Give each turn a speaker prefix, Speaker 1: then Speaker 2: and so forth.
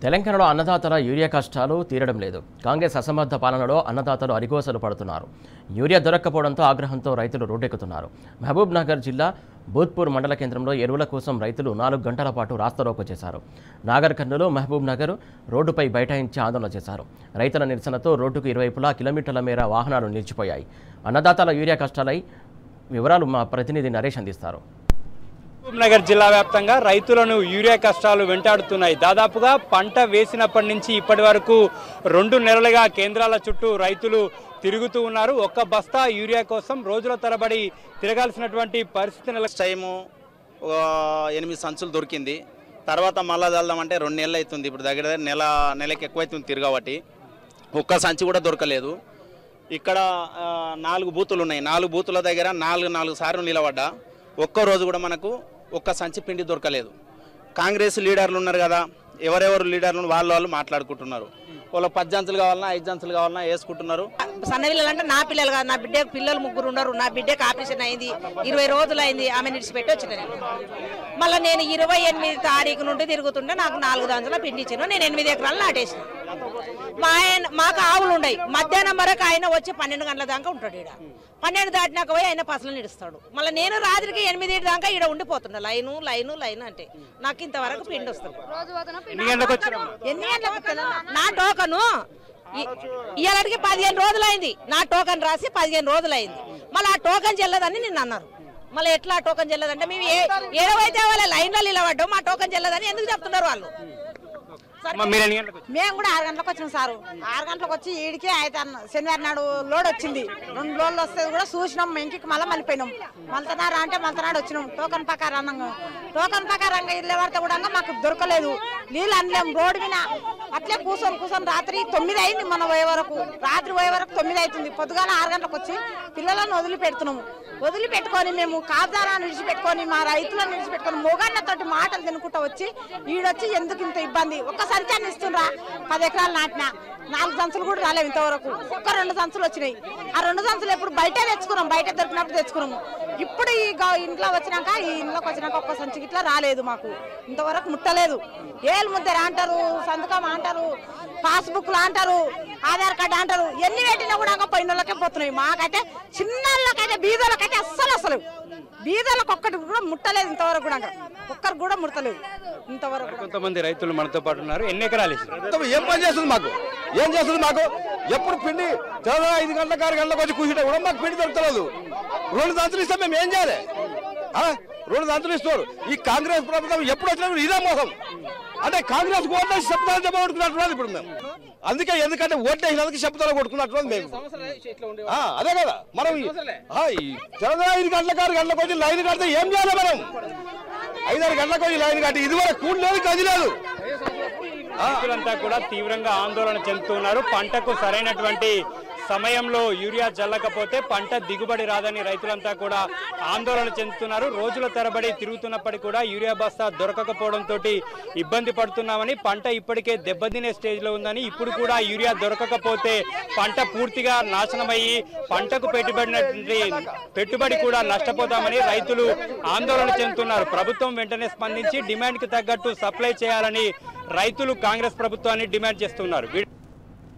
Speaker 1: తెలంగాణలో అన్నదాతల యూరియా కష్టాలు తీరడం లేదు. కాంగ్రెస్ అసమర్థ పాలనలో అన్నదాతలు అరిగోసలు పడుతున్నారు. యూరియా దొరక్కపోవడంతో ఆగ్రహంతో రైతులు రోడ్డెక్కుతున్నారు. మహబూబ్ నగర్ జిల్లా బూత్పూర్ మండల కేంద్రంలో ఎరువుల కోసం రైతులు 4 గంటల పాటు రాస్తారోకో చేశారు. నాగర్ కర్నూలు, మహబూబ్ నగర్ రోడ్డుపై బైఠాయించి ఆందోళన చేశారు. రైతుల నిరసనతో రోడ్డుకు ఇరువైపులా కిలోమీటర్ల మేర వాహనాలు నిలిచిపోయాయి. అన్నదాతల యూరియా కష్టాలై వివరాలు మా ప్రతినిధి నరేష్ అందిస్తారు.
Speaker 2: మహబూబ్ నగర్ జిల్లా వ్యాప్తంగా రైతులను యూరియా కష్టాలు వెంటాడుతున్నాయి. దాదాపుగా పంట వేసినప్పటి నుంచి ఇప్పటి వరకు 2 నెలలుగా కేంద్రాల చుట్టూ రైతులు తిరుగుతూ ఉన్నారు. ఒక్క బస్తా యూరియా కోసం రోజుల తరబడి తిరగాల్సినటువంటి పరిస్థితి.
Speaker 3: టైము 8 సంచులు దొరికింది. తర్వాత మళ్ళా చల్దామంటే 2 నెలలు అవుతుంది. ఇప్పుడు దగ్గర నెలకి ఎక్కువైతుంది తిరగబట్టి. ఒక్క సంచి కూడా దొరకలేదు. ఇక్కడ 4 బూతులు ఉన్నాయి. 4 బూతుల దగ్గర 4 సార్లు నిలబడ్డా. ఒక్క రోజు కూడా మనకు ఒక్క సంచి పిండి దొరకలేదు. కాంగ్రెస్ లీడర్లు ఉన్నారు కదా, ఎవరెవరు లీడర్లు వాళ్ళు మాట్లాడుకుంటున్నారు. వాళ్ళు 10 జంతులు కావాలన్నా 5 జంతులు కావాలన్నా వేసుకుంటున్నారు.
Speaker 4: సన్న పిల్లలు అంటే నా పిల్లలు కాదు, నా బిడ్డకు పిల్లలు 3 ఉన్నారు. నా బిడ్డకు ఆపరేషన్ అయింది, 20 రోజులు అయింది. ఆమె నిడిచిపెట్టి వచ్చిన మళ్ళీ నేను 28 తారీఖు నుండి తిరుగుతుంటే నాకు 4 దంచుల పిండి ఇచ్చాను. నేను 8 ఎకరాలు నాటేసిన. మాకు ఆవులు ఉన్నాయి. మధ్యాహ్నం వరకు ఆయన వచ్చి 12 గంటల దాకా ఉంటాడు. ఈడ 12 దాటినాక పోయి ఆయన పసలు నిడుస్తాడు. మళ్ళీ నేను రాత్రికి 8 దాకా ఈడ ఉండిపోతున్నా. లైను అంటే నాకు ఇంతవరకు పిండి వస్తుంది.
Speaker 2: ఎన్ని గంటలకు
Speaker 4: నా టోకను ఇవాళకి 15 రోజులైంది. నా టోకన్ రాసి 15 రోజులైంది. మళ్ళీ ఆ టోకన్ చెల్లదని నిన్ను అన్నారు. మళ్ళీ ఎట్లా టోకన్ చెల్లదంటే మేము ఏడవైతే వాళ్ళ లైన్లో నిలబడ్డాం, మా టోకన్ చెల్లదని ఎందుకు చెప్తున్నారు వాళ్ళు? మేము కూడా 6 గంటలకు వచ్చినాం సారు. 6 గంటలకు వచ్చి ఈడికే అయితే శనివారం నాడు లోడ్ వచ్చింది. 2 లోడ్లు వస్తుంది కూడా చూసినాం. ఇంటికి మళ్ళీ మళ్ళీపోయినాం. మళ్తనాడు అంటే మళ్తనాడు వచ్చినాం. టోకన్ ప్రకారంగా ఇళ్ళే పడితే కూడా మాకు దొరకలేదు. నీళ్ళు అనలేము. రోడ్డు మీద అట్లే కూర్చొని రాత్రి 9 అయింది. మన రాత్రి పోయే వరకు 9 అవుతుంది. పొద్దుగాల 6 గంటలకు వచ్చి పిల్లలను వదిలిపెట్టుకొని మేము కాబ్దారాన్ని విడిచిపెట్టుకొని మా రైతులను విడిచిపెట్టుకొని మొగన్నతోటి మాటలు తినుకుంటూ వచ్చి ఈడొచ్చి ఎందుకు ఇంత ఇబ్బంది? ఒక్క సంచాన్ని ఇస్తుండ్రా. 10 ఎకరాలు నాటిన 4 సంచులు కూడా రాలేవు ఇంతవరకు. ఒక్క 2 సంచులు వచ్చినాయి. ఆ 2 సంచులు ఎప్పుడు బయట తెచ్చుకున్నాం. బయట దొరికినప్పుడు తెచ్చుకున్నాము. ఇప్పుడు ఈ ఇంట్లోకి వచ్చినాక ఒక్క సంచికి ఇట్లా రాలేదు. మాకు ఇంతవరకు ముట్టలేదు. ఏళ్ళు ముద్దరు అంటారు, సంతకం అంటారు, పాస్బుక్లు అంటారు, ఆధార్ కార్డు అంటారు. ఎన్ని పెట్టినా కూడా పోయిన వాళ్ళకే పోతున్నాయి. మాకైతే చిన్నకైతే బీదోళ్ళకైతే అస్సలు బీదోళ్ళకి ఒక్కటి కూడా ముట్టలేదు ఇంతవరకు. కూడా ఒక్కరు కూడా ముట్టలేదు ఇంతవరకు.
Speaker 2: కొంతమంది రైతులు మనతో పాటు ఉన్నారు. ఎన్ని ఎకరాలు
Speaker 5: ఏం పని చేస్తుంది మాకు? ఎప్పుడు పిండి 5 గంటలకు 6 గంటలకు వచ్చి కూర్చుంటే కూడా మాకు పిండి దొరకలేదు. 2 సంచులు ఇస్తే మేము ఏం చేయాలి? 2 సంచులు ఇస్తారు. ఈ కాంగ్రెస్ ప్రభుత్వం ఎప్పుడు వచ్చినా ఇదే మోసం. అంటే కాంగ్రెస్ ఓట్లేసి శబ్దాలు చెప్పబడుకున్నట్టున్నది ఇప్పుడు మేము. ఎందుకంటే ఓట్లేసినందుకు శబ్దాలు కొట్టుకున్నట్టున్నది మేము. అదే కదా మనం 5 గంటలకు 6 గంటలకు వచ్చి లైన్ కడితే ఏం చేయాలి? మనం 5-6 గంటలకు వచ్చి లైన్ కట్టి ఇదివరకు కూడి లేదు, గది లేదు.
Speaker 2: రైతులంతా కూడా తీవ్రంగా ఆందోళన చెందుతున్నారు. పంటకు సరైనటువంటి సమయంలో యూరియా జల్లకపోతే పంట దిగుబడి రాదని రైతులంతా కూడా ఆందోళన చెందుతున్నారు. రోజుల తరబడి తిరుగుతున్నప్పటికీ కూడా యూరియా బస్తా దొరకకపోవడంతో ఇబ్బంది పడుతున్నామని, పంట ఇప్పటికే దెబ్బతినే స్టేజ్లో ఉందని, ఇప్పుడు కూడా యూరియా దొరకకపోతే పంట పూర్తిగా నాశనమయ్యి పంటకు పెట్టుబడి కూడా నష్టపోతామని రైతులు ఆందోళన చెందుతున్నారు. ప్రభుత్వం వెంటనే స్పందించి డిమాండ్కి తగ్గట్టు సప్లై చేయాలని రైతులు కాంగ్రెస్ ప్రభుత్వాన్ని డిమాండ్ చేస్తున్నారు.